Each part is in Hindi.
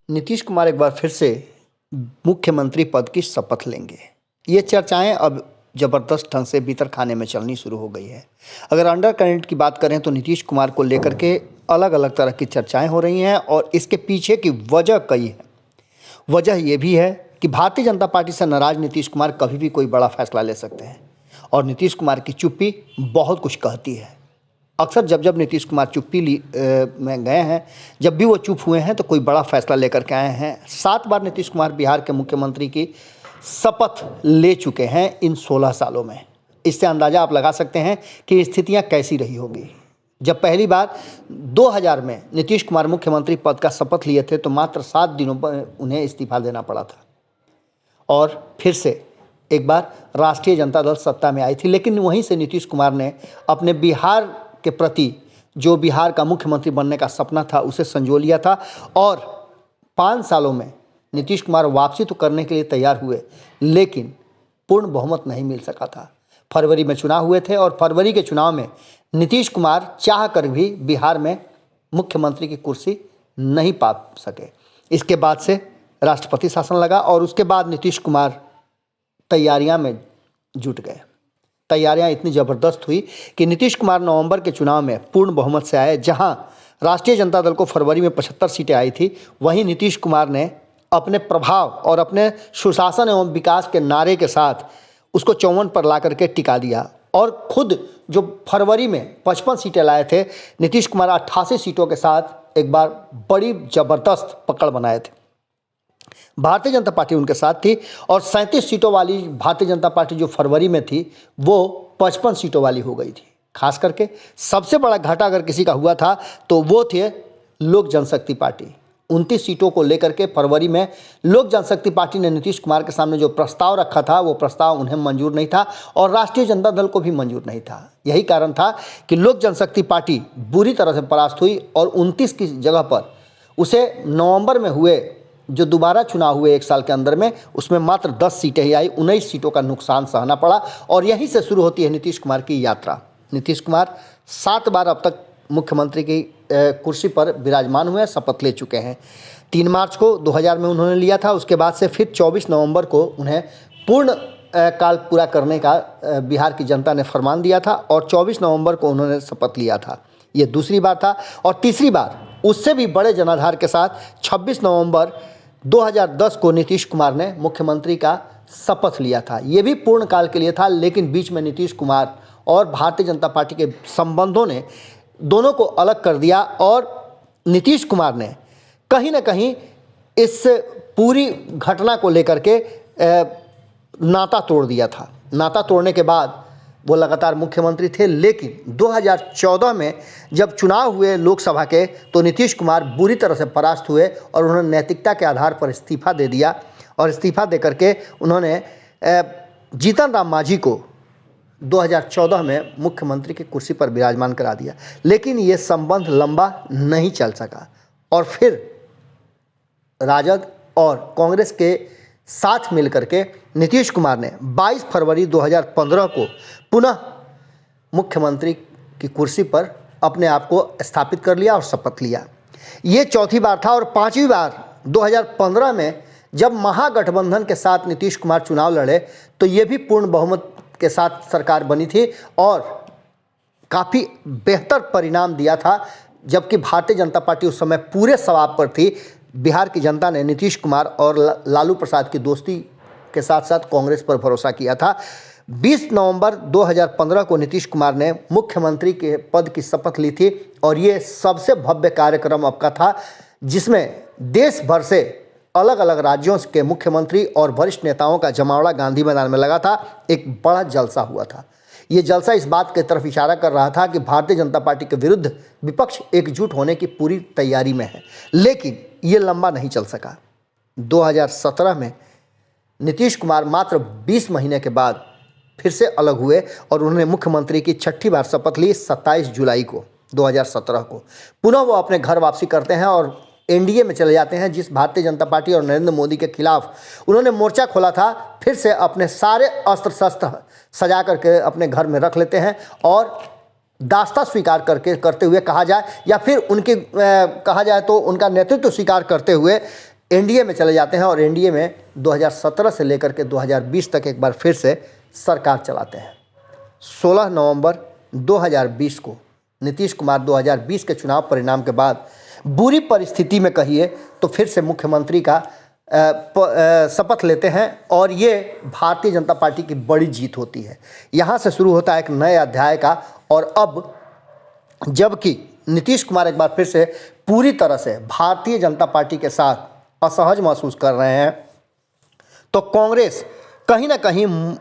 नीतीश कुमार एक बार फिर से मुख्यमंत्री पद की शपथ लेंगे। ये चर्चाएं अब ज़बरदस्त ढंग से भीतर खाने में चलनी शुरू हो गई है। अगर अंडर करंट की बात करें तो नीतीश कुमार को लेकर के अलग अलग तरह की चर्चाएं हो रही हैं और इसके पीछे की वजह कई है। वजह ये भी है कि भारतीय जनता पार्टी से नाराज नीतीश कुमार कभी भी कोई बड़ा फैसला ले सकते हैं और नीतीश कुमार की चुप्पी बहुत कुछ कहती है। अक्सर जब नीतीश कुमार चुप्पी में गए हैं, जब भी वो चुप हुए हैं तो कोई बड़ा फैसला लेकर के आए हैं। 7 बार नीतीश कुमार बिहार के मुख्यमंत्री की शपथ ले चुके हैं इन 16 सालों में। इससे अंदाज़ा आप लगा सकते हैं कि स्थितियां कैसी रही होगी। जब पहली बार 2000 में नीतीश कुमार मुख्यमंत्री पद का शपथ लिए थे तो मात्र 7 दिनों पर उन्हें इस्तीफा देना पड़ा था और फिर से एक बार राष्ट्रीय जनता दल सत्ता में आई थी। लेकिन वहीं से नीतीश कुमार ने अपने बिहार के प्रति जो बिहार का मुख्यमंत्री बनने का सपना था उसे संजो लिया था और 5 सालों में नीतीश कुमार वापसी तो करने के लिए तैयार हुए, लेकिन पूर्ण बहुमत नहीं मिल सका था। फरवरी में चुनाव हुए थे और फरवरी के चुनाव में नीतीश कुमार चाह कर भी बिहार में मुख्यमंत्री की कुर्सी नहीं पा सके। इसके बाद से राष्ट्रपति शासन लगा और उसके बाद नीतीश कुमार तैयारियां में जुट गए। तैयारियां इतनी ज़बरदस्त हुई कि नीतीश कुमार नवंबर के चुनाव में पूर्ण बहुमत से आए। जहां राष्ट्रीय जनता दल को फरवरी में 75 सीटें आई थी, वहीं नीतीश कुमार ने अपने प्रभाव और अपने सुशासन एवं विकास के नारे के साथ उसको 54 पर ला करके टिका दिया और खुद जो फरवरी में 55 सीटें लाए थे, नीतीश कुमार 88 सीटों के साथ एक बार बड़ी ज़बरदस्त पकड़ बनाए थे। भारतीय जनता पार्टी उनके साथ थी और 37 सीटों वाली भारतीय जनता पार्टी जो फरवरी में थी वो 55 सीटों वाली हो गई थी। खास करके सबसे बड़ा घाटा अगर किसी का हुआ था तो वो थे लोक जनशक्ति पार्टी। 29 सीटों को लेकर के फरवरी में लोक जनशक्ति पार्टी ने नीतीश कुमार के सामने जो प्रस्ताव रखा था वो प्रस्ताव उन्हें मंजूर नहीं था और राष्ट्रीय जनता दल को भी मंजूर नहीं था। यही कारण था कि लोक जनशक्ति पार्टी बुरी तरह से परास्त हुई और 29 की जगह पर उसे नवंबर में हुए जो दोबारा चुनाव हुए 1 साल के अंदर में, उसमें मात्र 10 सीटें ही आई। 19 सीटों का नुकसान सहना पड़ा और यहीं से शुरू होती है नीतीश कुमार की यात्रा। नीतीश कुमार 7 बार अब तक मुख्यमंत्री की कुर्सी पर विराजमान हुए, शपथ ले चुके हैं। 3 मार्च को 2000 में उन्होंने लिया था। उसके बाद से फिर 24 नवंबर को उन्हें पूर्ण काल पूरा करने का बिहार की जनता ने फरमान दिया था और 24 नवंबर को उन्होंने शपथ लिया था। ये दूसरी बार था और तीसरी बार उससे भी बड़े जनाधार के साथ 26 नवंबर 2010 को नीतीश कुमार ने मुख्यमंत्री का शपथ लिया था। ये भी पूर्ण काल के लिए था, लेकिन बीच में नीतीश कुमार और भारतीय जनता पार्टी के संबंधों ने दोनों को अलग कर दिया और नीतीश कुमार ने कहीं ना कहीं इस पूरी घटना को लेकर के नाता तोड़ दिया था। नाता तोड़ने के बाद वो लगातार मुख्यमंत्री थे, लेकिन 2014 में जब चुनाव हुए लोकसभा के तो नीतीश कुमार बुरी तरह से परास्त हुए और उन्होंने नैतिकता के आधार पर इस्तीफा दे दिया और इस्तीफा दे करके उन्होंने जीतन राम मांझी को 2014 में मुख्यमंत्री की कुर्सी पर विराजमान करा दिया। लेकिन ये संबंध लंबा नहीं चल सका और फिर राजद और कांग्रेस के साथ मिलकर के नीतीश कुमार ने 22 फरवरी 2015 को पुनः मुख्यमंत्री की कुर्सी पर अपने आप को स्थापित कर लिया और शपथ लिया। ये चौथी बार था और 5वीं बार 2015 में जब महागठबंधन के साथ नीतीश कुमार चुनाव लड़े तो ये भी पूर्ण बहुमत के साथ सरकार बनी थी और काफ़ी बेहतर परिणाम दिया था। जबकि भारतीय जनता पार्टी उस समय पूरे सवाब पर थी। बिहार की जनता ने नीतीश कुमार और लालू प्रसाद की दोस्ती के साथ साथ कांग्रेस पर भरोसा किया था। 20 नवंबर 2015 को नीतीश कुमार ने मुख्यमंत्री के पद की शपथ ली थी और ये सबसे भव्य कार्यक्रम आपका था, जिसमें देश भर से अलग अलग राज्यों के मुख्यमंत्री और वरिष्ठ नेताओं का जमावड़ा गांधी मैदान में लगा था। एक बड़ा जलसा हुआ था। ये जलसा इस बात की तरफ इशारा कर रहा था कि भारतीय जनता पार्टी के विरुद्ध विपक्ष एकजुट होने की पूरी तैयारी में है, लेकिन ये लंबा नहीं चल सका। 2017 में नीतीश कुमार मात्र 20 महीने के बाद फिर से अलग हुए और उन्होंने मुख्यमंत्री की 6ठी बार शपथ ली 27 जुलाई को 2017 को। पुनः वो अपने घर वापसी करते हैं और एनडीए में चले जाते हैं, जिस भारतीय जनता पार्टी और नरेंद्र मोदी के खिलाफ उन्होंने मोर्चा खोला था। फिर से अपने सारे अस्त्र शस्त्र सजा करके अपने घर में रख लेते हैं और दास्ता स्वीकार करते हुए कहा जाए या फिर उनके कहा जाए तो उनका नेतृत्व स्वीकार करते हुए एनडीए में चले जाते हैं और एनडीए में 2017 से लेकर के 2020 तक एक बार फिर से सरकार चलाते हैं। 16 नवंबर 2020 को नीतीश कुमार 2020 के चुनाव परिणाम के बाद बुरी परिस्थिति में कहिए तो फिर से मुख्यमंत्री का शपथ लेते हैं और ये भारतीय जनता पार्टी की बड़ी जीत होती है। यहाँ से शुरू होता है एक नए अध्याय का। और अब जबकि नीतीश कुमार एक बार फिर से पूरी तरह से भारतीय जनता पार्टी के साथ असहज महसूस कर रहे हैं, तो कांग्रेस कहीं ना कहीं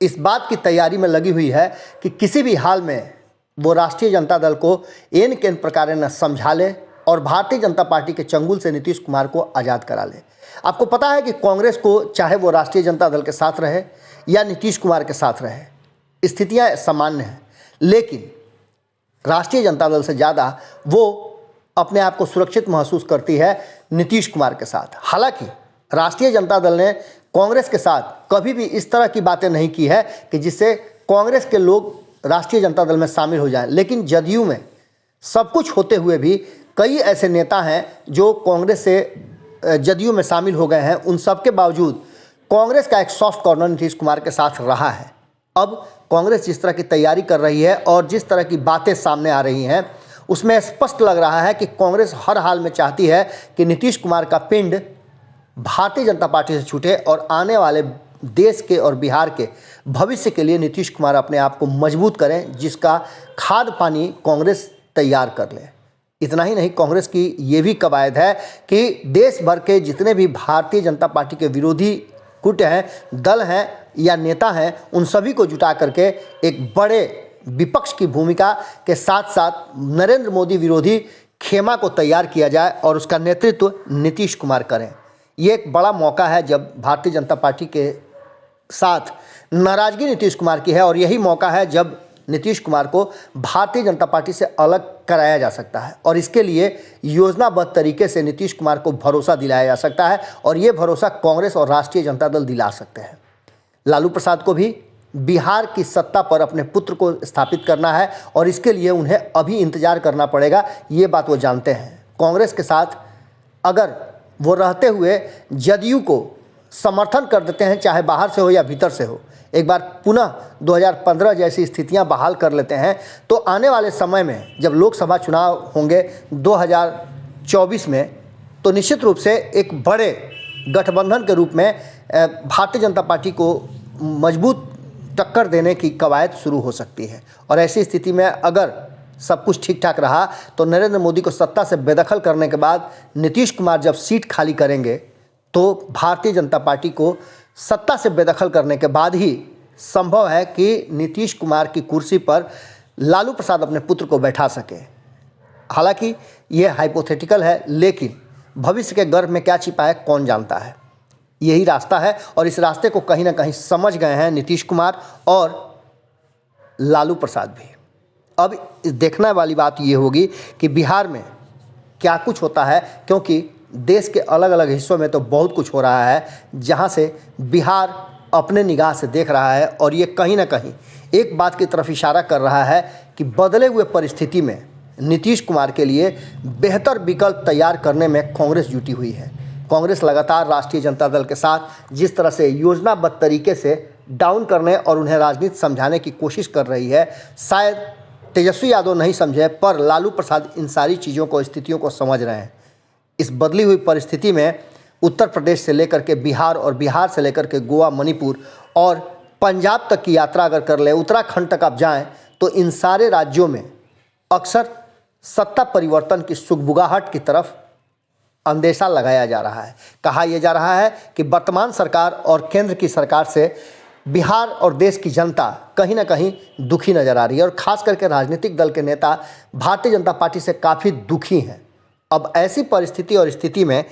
इस बात की तैयारी में लगी हुई है कि किसी भी हाल में वो राष्ट्रीय जनता दल को एन केन प्रकार न समझा ले और भारतीय जनता पार्टी के चंगुल से नीतीश कुमार को आज़ाद करा ले। आपको पता है कि कांग्रेस को चाहे वो राष्ट्रीय जनता दल के साथ रहे या नीतीश कुमार के साथ रहे, स्थितियां सामान्य हैं, लेकिन राष्ट्रीय जनता दल से ज़्यादा वो अपने आप को सुरक्षित महसूस करती है नीतीश कुमार के साथ। हालांकि राष्ट्रीय जनता दल ने कांग्रेस के साथ कभी भी इस तरह की बातें नहीं की है कि जिससे कांग्रेस के लोग राष्ट्रीय जनता दल में शामिल हो जाएं, लेकिन जदयू में सब कुछ होते हुए भी कई ऐसे नेता हैं जो कांग्रेस से जदयू में शामिल हो गए हैं। उन सब के बावजूद कांग्रेस का एक सॉफ्ट कॉर्नर नीतीश कुमार के साथ रहा है। अब कांग्रेस जिस तरह की तैयारी कर रही है और जिस तरह की बातें सामने आ रही हैं, उसमें स्पष्ट लग रहा है कि कांग्रेस हर हाल में चाहती है कि नीतीश कुमार का पिंड भारतीय जनता पार्टी से छूटे और आने वाले देश के और बिहार के भविष्य के लिए नीतीश कुमार अपने आप को मजबूत करें, जिसका खाद पानी कांग्रेस तैयार कर ले। इतना ही नहीं, कांग्रेस की ये भी कवायद है कि देश भर के जितने भी भारतीय जनता पार्टी के विरोधी गुट हैं, दल हैं या नेता हैं, उन सभी को जुटा करके एक बड़े विपक्ष की भूमिका के साथ साथ नरेंद्र मोदी विरोधी खेमा को तैयार किया जाए और उसका नेतृत्व नीतीश कुमार करें। ये एक बड़ा मौका है जब भारतीय जनता पार्टी के साथ नाराजगी नीतीश कुमार की है, और यही मौका है जब नीतीश कुमार को भारतीय जनता पार्टी से अलग कराया जा सकता है। और इसके लिए योजनाबद्ध तरीके से नीतीश कुमार को भरोसा दिलाया जा सकता है, और ये भरोसा कांग्रेस और राष्ट्रीय जनता दल दिला सकते हैं। लालू प्रसाद को भी बिहार की सत्ता पर अपने पुत्र को स्थापित करना है और इसके लिए उन्हें अभी इंतजार करना पड़ेगा, ये बात वो जानते हैं। कांग्रेस के साथ अगर वो रहते हुए जदयू को समर्थन कर देते हैं, चाहे बाहर से हो या भीतर से हो, एक बार पुनः 2015 जैसी स्थितियां बहाल कर लेते हैं, तो आने वाले समय में जब लोकसभा चुनाव होंगे 2024 में, तो निश्चित रूप से एक बड़े गठबंधन के रूप में भारतीय जनता पार्टी को मजबूत टक्कर देने की कवायद शुरू हो सकती है। और ऐसी स्थिति में अगर सब कुछ ठीक ठाक रहा तो नरेंद्र मोदी को सत्ता से बेदखल करने के बाद नीतीश कुमार जब सीट खाली करेंगे, तो भारतीय जनता पार्टी को सत्ता से बेदखल करने के बाद ही संभव है कि नीतीश कुमार की कुर्सी पर लालू प्रसाद अपने पुत्र को बैठा सके। हालांकि ये हाइपोथेटिकल है, लेकिन भविष्य के गर्भ में क्या छिपा है कौन जानता है। यही रास्ता है और इस रास्ते को कहीं ना कहीं समझ गए हैं नीतीश कुमार और लालू प्रसाद भी। अब देखने वाली बात ये होगी कि बिहार में क्या कुछ होता है, क्योंकि देश के अलग अलग हिस्सों में तो बहुत कुछ हो रहा है जहां से बिहार अपने निगाह से देख रहा है, और ये कहीं ना कहीं एक बात की तरफ इशारा कर रहा है कि बदले हुए परिस्थिति में नीतीश कुमार के लिए बेहतर विकल्प तैयार करने में कांग्रेस जुटी हुई है। कांग्रेस लगातार राष्ट्रीय जनता दल के साथ जिस तरह से योजनाबद्ध तरीके से डाउन करने और उन्हें राजनीति समझाने की कोशिश कर रही है, शायद तेजस्वी यादव नहीं समझे, पर लालू प्रसाद इन सारी चीज़ों को, स्थितियों को समझ रहे हैं। इस बदली हुई परिस्थिति में उत्तर प्रदेश से लेकर के बिहार और बिहार से लेकर के गोवा, मणिपुर और पंजाब तक की यात्रा अगर कर लें, उत्तराखंड तक आप जाएं, तो इन सारे राज्यों में अक्सर सत्ता परिवर्तन की सुगबुगाहट की तरफ अंदेशा लगाया जा रहा है। कहा यह जा रहा है कि वर्तमान सरकार और केंद्र की सरकार से बिहार और देश की जनता कहीं ना कहीं दुखी नज़र आ रही है, और ख़ास करके राजनीतिक दल के नेता भारतीय जनता पार्टी से काफ़ी दुखी हैं। अब ऐसी परिस्थिति और स्थिति में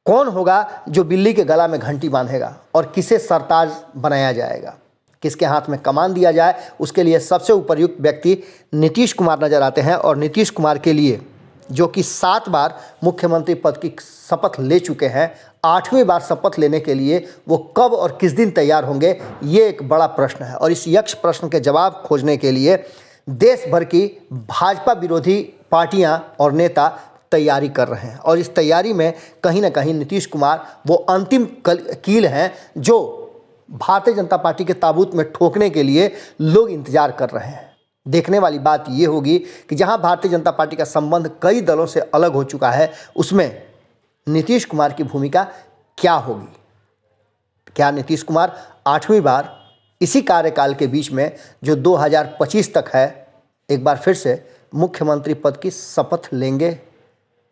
कौन होगा जो बिल्ली के गला में घंटी बांधेगा और किसे सरताज बनाया जाएगा, किसके हाथ में कमान दिया जाए, उसके लिए सबसे उपयुक्त व्यक्ति नीतीश कुमार नज़र आते हैं। और नीतीश कुमार के लिए, जो कि 7 बार मुख्यमंत्री पद की शपथ ले चुके हैं, 8वीं बार शपथ लेने के लिए वो कब और किस दिन तैयार होंगे, ये एक बड़ा प्रश्न है। और इस यक्ष प्रश्न के जवाब खोजने के लिए देश भर की भाजपा विरोधी पार्टियां और नेता तैयारी कर रहे हैं और इस तैयारी में कहीं ना कहीं नीतीश कुमार वो अंतिम कील हैं जो भारतीय जनता पार्टी के ताबूत में ठोकने के लिए लोग इंतजार कर रहे हैं। देखने वाली बात ये होगी कि जहां भारतीय जनता पार्टी का संबंध कई दलों से अलग हो चुका है, उसमें नीतीश कुमार की भूमिका क्या होगी। क्या नीतीश कुमार 8वीं बार इसी कार्यकाल के बीच में जो 2025 तक है एक बार फिर से मुख्यमंत्री पद की शपथ लेंगे?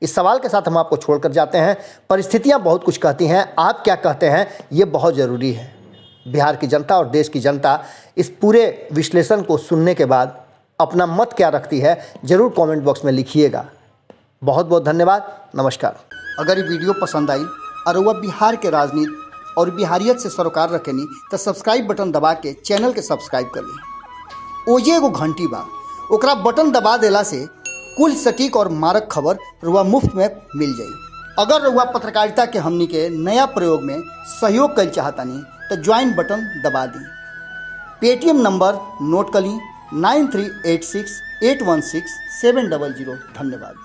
इस सवाल के साथ हम आपको छोड़कर जाते हैं। परिस्थितियां बहुत कुछ कहती हैं, आप क्या कहते हैं ये बहुत ज़रूरी है। बिहार की जनता और देश की जनता इस पूरे विश्लेषण को सुनने के बाद अपना मत क्या रखती है ज़रूर कमेंट बॉक्स में लिखिएगा। बहुत बहुत धन्यवाद, नमस्कार। अगर ये वीडियो पसंद आई और वह बिहार के राजनीति और बिहारियत से सरोकार रखेनी तो सब्सक्राइब बटन दबा के चैनल के सब्सक्राइब कर ली। ओजे एगो घंटी बा, ओकरा बटन दबा देला से कुल सटीक और मारक खबर रुआ मुफ्त में मिल जाई। अगर रुआ पत्रकारिता के हमनी के नया प्रयोग में सहयोग कर चाहतानी तो ज्वाइन बटन दबा दी। पेटीएम नंबर नोट कर ली 9386816700। धन्यवाद।